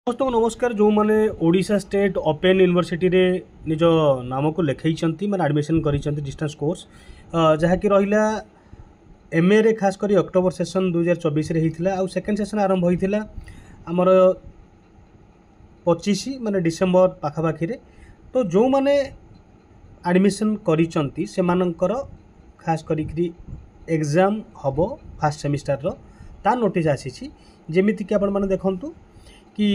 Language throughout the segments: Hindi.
समस्त को नमस्कार। जो मैंने ओडिशा स्टेट ओपन यूनिवर्सिटी रे निज नाम को लिखई मैंने एडमिशन कर डिस्टेंस कोर्स जहाँकि रहा एमए रे खास कर अक्टोबर सेशन 2024 रे होता आउ सेकेंड सेशन आरंभ होता आमर 25 माने डिसेम्बर पाखापाखि तो जो मैंने एडमिशन करिसंती सेमानंकर खास करी एग्जाम हम फास्ट सेमिस्टर रो ता नोटिस आसी जेमिति कि आपण माने देखंतु कि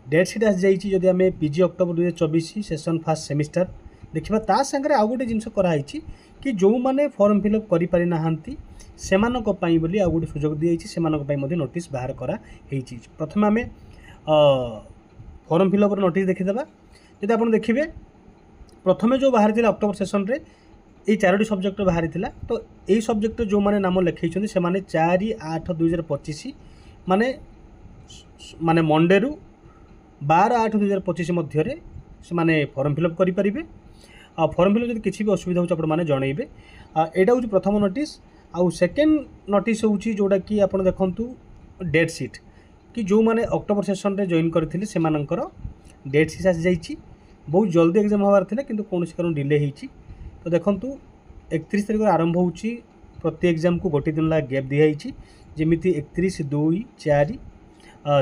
डेट सीट आसी जाइए जदि आम PG October 2024 session fast semester देखा ता सागर आउ गोटे जिनस कराई कि जो मैंने फॉर्म फिलअप कर पारि नाहांती सेमानक पई बोली आउ गोटे सुजोग दी जाइए नोटिस बाहर कराई। प्रथम आम फॉर्म फिलअप नोटिस देखीदेवा। जदि आप देखिए प्रथम जो बाहरी अक्टोबर सेशन रे ये 4टी सब्जेक्ट बाहरी तो यही सब्जेक्ट जो मैंने नाम लिखई से 4/8/2025 माने माने मंडे रु 12/8/2025 मध्य से माने फॉर्म फिलअप करेंगे। फॉर्म फिलअप जब किसी भी असुविधा हो मैंने जनइबे। यहाँ हूँ प्रथम नोटिस। आउ सेकेंड नोटिस हूँ जोटा कि आप देखु डेट सीट कि जो मैंने अक्टोबर सेशन रे जॉइन करथिले सेमानंकर डेट सीट आसी जाइए। बहुत जल्दी एग्जाम होबार थिला किंतु कौन कारण डिले होती। तो देखंतु 31 तारिख आरंभ हो प्रति एग्जाम को गोटे दिन ला गैप दिखाई जमीती 31, 2, 4,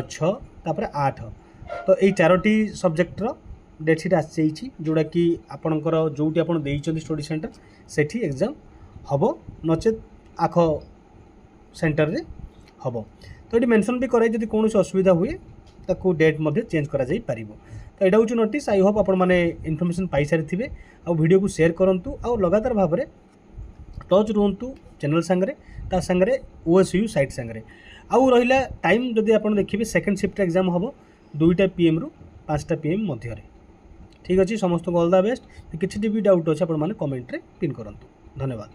6 तापर 8 तो यही 4टी सब्जेक्टर डेट सीट आसी जोड़ा कि आपणकर जोटी आप स्टडी सेंटर सेठी एग्जाम हम नचेत आख सेंटर रे हम। तो ये मेंशन भी कराई जदि कौन असुविधा हुए ताकू डेट मध्य चेंज करा जाई पारिबो। तो यहाँ हूँ नोटिस। आई होप आपण मैंने इनफर्मेशन पाई सारी थे। आ वीडियो को शेयर करूँ आ लगातार भाव में टच रुहतु चैनल सांगरे ता सांगरे ओएसयू साइट सांगरे। आउ रहिला टाइम जदि आप देखिए सेकेंड शिफ्ट एग्जाम हम 2टा PM रु 5टा PM मध्य। ठीक अच्छे। समस्त को ऑल द बेस्ट। किसी भी डाउट अच्छे आप कमेंट रे पिन करंतु। धन्यवाद।